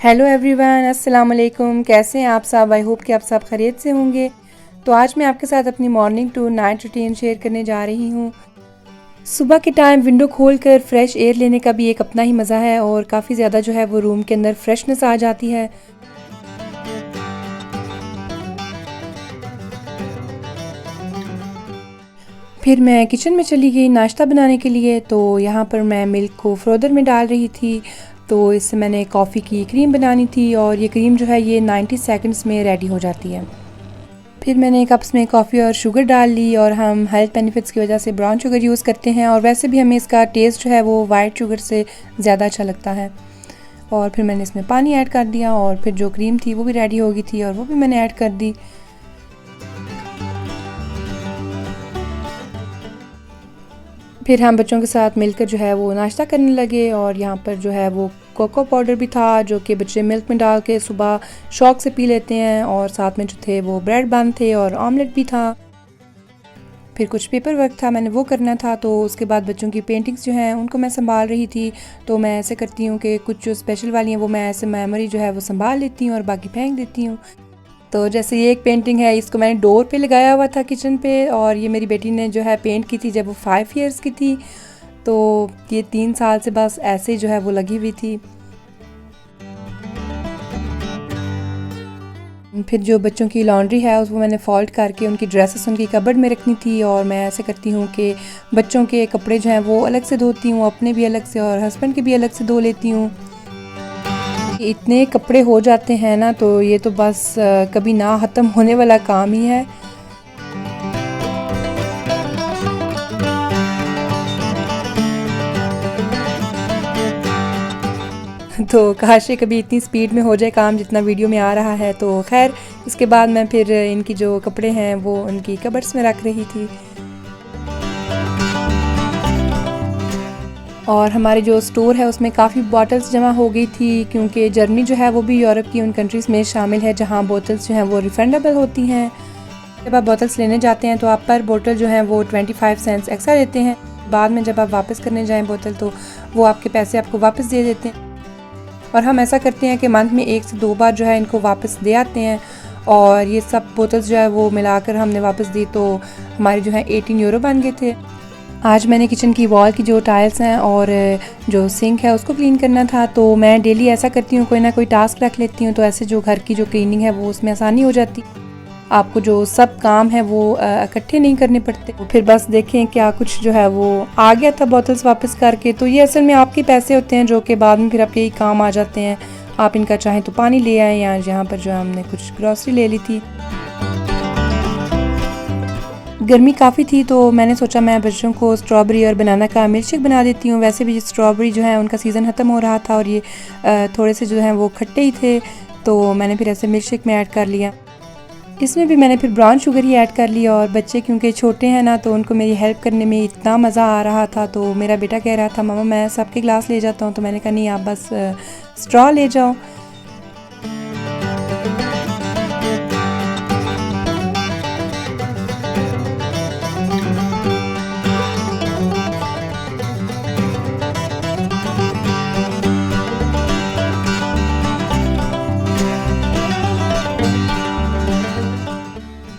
Hello everyone, अस्सलाम वालेकुम। कैसे हैं आप सब? आई होप कि आप सब खैरियत से होंगे। तो आज मैं आपके साथ अपनी morning to night routine share करने जा रही हूँ। सुबह के टाइम विंडो खोलकर फ्रेश एयर लेने का भी एक अपना ही मज़ा है और काफ़ी ज़्यादा जो है वो रूम के अंदर फ्रेशनेस आ जाती है। फिर मैं किचन में चली गई नाश्ता बनाने के लिए। तो यहाँ पर मैं मिल्क को फ्रोदर में डाल रही थी। तो इससे मैंने कॉफ़ी की क्रीम बनानी थी और ये क्रीम जो है ये 90 सेकंड्स में रेडी हो जाती है। फिर मैंने कप्स में कॉफ़ी और शुगर डाल ली और हम हेल्थ बेनिफिट्स की वजह से ब्राउन शुगर यूज़ करते हैं और वैसे भी हमें इसका टेस्ट जो है वो वाइट शुगर से ज़्यादा अच्छा लगता है। और फिर मैंने इसमें पानी ऐड कर दिया और फिर जो क्रीम थी वो भी रेडी हो गई थी और वो भी मैंने ऐड कर दी। फिर हम बच्चों के साथ मिलकर जो है वो नाश्ता करने लगे और यहाँ पर जो है वो कोको पाउडर भी था जो कि बच्चे मिल्क में डाल के सुबह शौक से पी लेते हैं, और साथ में जो थे वो ब्रेड बन थे और ऑमलेट भी था। फिर कुछ पेपर वर्क था, मैंने वो करना था। तो उसके बाद बच्चों की पेंटिंग्स जो हैं उनको मैं संभाल रही थी। तो मैं ऐसे करती हूँ कि कुछ जो स्पेशल वाली हैं वो मैं ऐसे मेमोरी जो है वो संभाल लेती हूँ और बाकी फेंक देती हूँ। तो जैसे ये एक पेंटिंग है, इसको मैंने डोर पे लगाया हुआ था किचन पे, और ये मेरी बेटी ने जो है पेंट की थी जब वो 5 इयर्स की थी। तो ये 3 साल से बस ऐसे जो है वो लगी हुई थी। फिर जो बच्चों की लॉन्ड्री है उसको मैंने फोल्ड करके उनकी ड्रेसेस उनकी कबर्ड में रखनी थी, और मैं ऐसे करती हूँ कि बच्चों के कपड़े जो हैं वो अलग से धोती हूँ, अपने भी अलग से और हस्बैंड के भी अलग से धो लेती हूँ। इतने कपड़े हो जाते हैं ना, तो ये तो बस कभी ना ख़त्म होने वाला काम ही है। तो काश ये कभी इतनी स्पीड में हो जाए काम जितना वीडियो में आ रहा है। तो खैर इसके बाद मैं फिर इनकी जो कपड़े हैं वो उनकी कबर्ड्स में रख रही थी। और हमारे जो स्टोर है उसमें काफ़ी बॉटल्स जमा हो गई थी, क्योंकि जर्मनी जो है वो भी यूरोप की उन कंट्रीज़ में शामिल है जहाँ बोतल्स जो हैं वो रिफंडेबल होती हैं। जब आप बोतल्स लेने जाते हैं तो आप पर बोतल जो है वो 25 सेंट्स एक्स्ट्रा देते हैं। बाद में जब आप वापस करने जाएं बोतल तो वो आपके पैसे आपको वापस दे देते हैं। और हम ऐसा करते हैं कि मंथ में 1 से 2 बार जो है इनको वापस दे आते हैं, और ये सब बोतल्स जो है वो मिलाकर हमने वापस दी तो हमारे जो है 18 यूरो बन गए थे। आज मैंने किचन की वॉल की जो टाइल्स हैं और जो सिंक है उसको क्लीन करना था। तो मैं डेली ऐसा करती हूँ, कोई ना कोई टास्क रख लेती हूँ, तो ऐसे जो घर की जो क्लीनिंग है वो उसमें आसानी हो जाती। आपको जो सब काम है वो इकट्ठे नहीं करने पड़ते। फिर बस देखें क्या कुछ जो है वो आ गया था बोतल्स वापस करके। तो ये असल में आपके पैसे होते हैं जो कि बाद में फिर आपके ही काम आ जाते हैं। आप इनका चाहें तो पानी ले आएँ, या यहाँ पर जो हमने कुछ ग्रॉसरी ले ली थी। गर्मी काफ़ी थी तो मैंने सोचा मैं बच्चों को स्ट्रॉबेरी और बनाना का मिल्क शेक बना देती हूँ। वैसे भी स्ट्रॉबेरी जो है उनका सीज़न ख़त्म हो रहा था और ये थोड़े से जो हैं वो खट्टे ही थे, तो मैंने फिर ऐसे मिल्क शेक में ऐड कर लिया। इसमें भी मैंने फिर ब्राउन शुगर ही ऐड कर लिया, और बच्चे क्योंकि छोटे हैं ना तो उनको मेरी हेल्प करने में इतना मज़ा आ रहा था। तो मेरा बेटा कह रहा था मामा मैं सबके गिलास ले जाता हूँ, तो मैंने कहा नहीं आप बस स्ट्रॉ ले जाओ।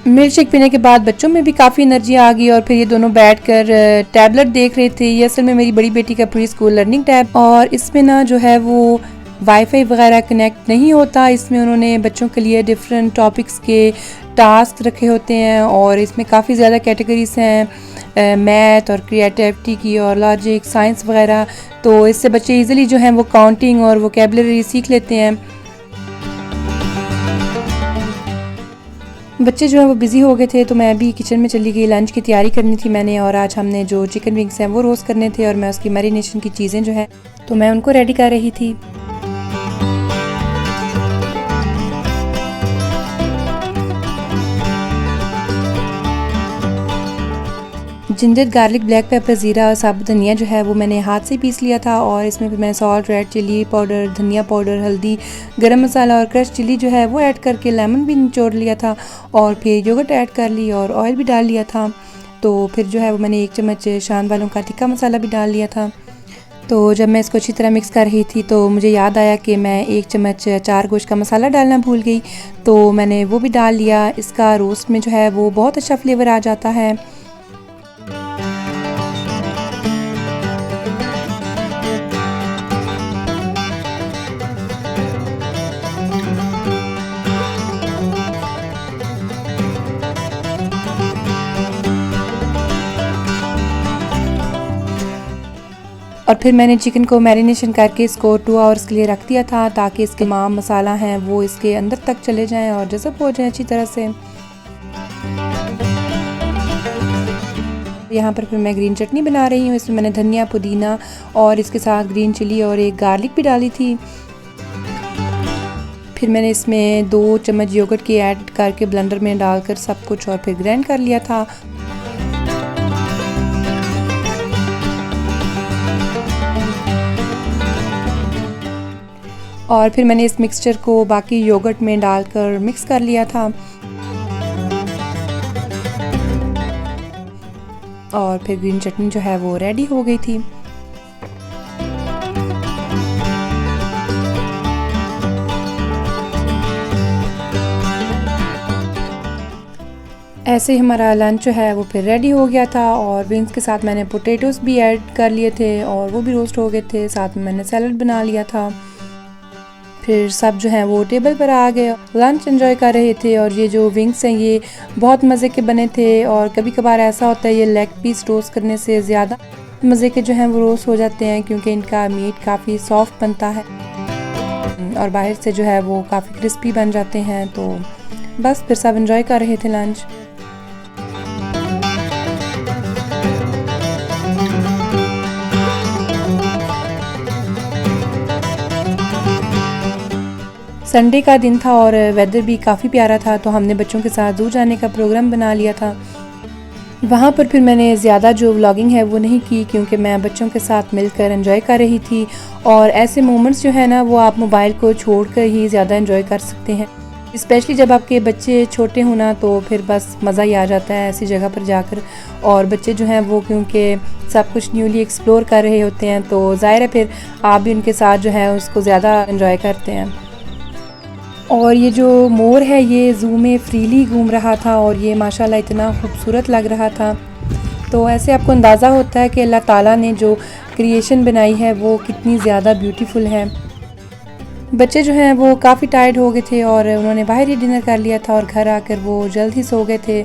मिल्क शेक पीने के बाद बच्चों में भी काफ़ी एनर्जी आ गई, और फिर ये दोनों बैठकर टैबलेट देख रहे थे। ये असल में मेरी बड़ी बेटी का प्री स्कूल लर्निंग टैब, और इसमें ना जो है वो वाईफाई वगैरह कनेक्ट नहीं होता। इसमें उन्होंने बच्चों के लिए डिफरेंट टॉपिक्स के टास्क रखे होते हैं, और इसमें काफ़ी ज़्यादा कैटेगरीज हैं, मैथ और क्रिएटिविटी की और लॉजिक साइंस वगैरह। तो इससे बच्चे ईज़िली जो हैं वो काउंटिंग और वोकेबलरी सीख लेते हैं। बच्चे जो है वो बिज़ी हो गए थे, तो मैं भी किचन में चली गई। लंच की तैयारी करनी थी मैंने, और आज हमने जो चिकन विंग्स हैं वो रोस्ट करने थे, और मैं उसकी मैरिनेशन की चीज़ें जो है तो मैं उनको रेडी कर रही थी। जिंजर गार्लिक ब्लैक पेपर ज़ीरा और साबुत धनिया जो है वो मैंने हाथ से पीस लिया था, और इसमें फिर मैंने सॉल्ट, रेड चिली पाउडर, धनिया पाउडर, हल्दी, गरम मसाला और क्रश चिली जो है वो ऐड करके लेमन भी निचोड़ लिया था, और फिर योगर्ट ऐड कर ली और ऑयल भी डाल लिया था। तो फिर जो है वो मैंने 1 चम्मच शान वालों का टिक्का मसाला भी डाल लिया था। तो जब मैं इसको अच्छी तरह मिक्स कर रही थी तो मुझे याद आया कि मैं 1 चम्मच चार गोश्त का मसाला डालना भूल गई, तो मैंने वो भी डाल लिया। इसका रोस्ट में जो है वो बहुत अच्छा फ्लेवर आ जाता है। और फिर मैंने चिकन को मैरिनेशन करके इसको 2 आवर्स के लिए रख दिया था, ताकि इसके तमाम मसाला हैं वो इसके अंदर तक चले जाएं और जज़ब हो जाएं अच्छी तरह से। यहाँ पर फिर मैं ग्रीन चटनी बना रही हूँ। इसमें मैंने धनिया, पुदीना और इसके साथ ग्रीन चिली और एक गार्लिक भी डाली थी। फिर मैंने इसमें 2 चम्मच योगर्ट की ऐड करके ब्लेंडर में डालकर सब कुछ और फिर ग्राइंड कर लिया था। और फिर मैंने इस मिक्सचर को बाकी योगर्ट में डालकर मिक्स कर लिया था। और फिर ग्रीन चटनी जो है वो रेडी हो गई थी। ऐसे ही हमारा लंच जो है वो फिर रेडी हो गया था। और विंग्स के साथ मैंने पोटैटोस भी ऐड कर लिए थे और वो भी रोस्ट हो गए थे। साथ में मैंने सैलड बना लिया था। फिर सब जो हैं वो टेबल पर आ गए, लंच एंजॉय कर रहे थे। और ये जो विंग्स हैं ये बहुत मज़े के बने थे। और कभी कभार ऐसा होता है ये लेग पीस रोस्ट करने से ज़्यादा मज़े के जो हैं वो रोस्ट हो जाते हैं, क्योंकि इनका मीट काफ़ी सॉफ्ट बनता है और बाहर से जो है वो काफ़ी क्रिस्पी बन जाते हैं। तो बस फिर सब एंजॉय कर रहे थे लंच। संडे का दिन था और वेदर भी काफ़ी प्यारा था, तो हमने बच्चों के साथ ज़ू जाने का प्रोग्राम बना लिया था। वहाँ पर फिर मैंने ज़्यादा जो व्लॉगिंग है वो नहीं की, क्योंकि मैं बच्चों के साथ मिलकर एंजॉय कर रही थी। और ऐसे मोमेंट्स जो है ना वो आप मोबाइल को छोड़कर ही ज़्यादा एंजॉय कर सकते हैं, स्पेशली जब आपके बच्चे छोटे होना, तो फिर बस मज़ा ही आ जाता है ऐसी जगह पर जाकर। और बच्चे जो हैं वो क्योंकि सब कुछ न्यूली एक्सप्लोर कर रहे होते हैं, तो ज़ाहिर है फिर आप भी उनके साथ जो है उसको ज़्यादा एंजॉय करते हैं। और ये जो मोर है ये ज़ू में फ्रीली घूम रहा था और ये माशाल्लाह इतना खूबसूरत लग रहा था। तो ऐसे आपको अंदाज़ा होता है कि अल्लाह ताला ने जो क्रिएशन बनाई है वो कितनी ज़्यादा ब्यूटीफुल है। बच्चे जो हैं वो काफ़ी टायर्ड हो गए थे और उन्होंने बाहर ही डिनर कर लिया था और घर आकर वो जल्द ही सो गए थे।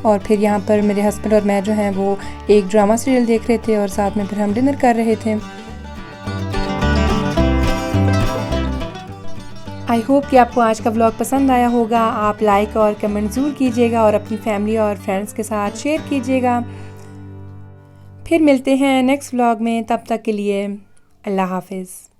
और फिर यहाँ पर मेरे हस्बैंड और मैं जो हैं वो एक ड्रामा सीरियल देख रहे थे और साथ में फिर हम डिनर कर रहे थे। आई होप कि आपको आज का व्लॉग पसंद आया होगा। आप लाइक और कमेंट ज़रूर कीजिएगा और अपनी फैमिली और फ्रेंड्स के साथ शेयर कीजिएगा। फिर मिलते हैं नेक्स्ट व्लॉग में, तब तक के लिए अल्लाह हाफिज़।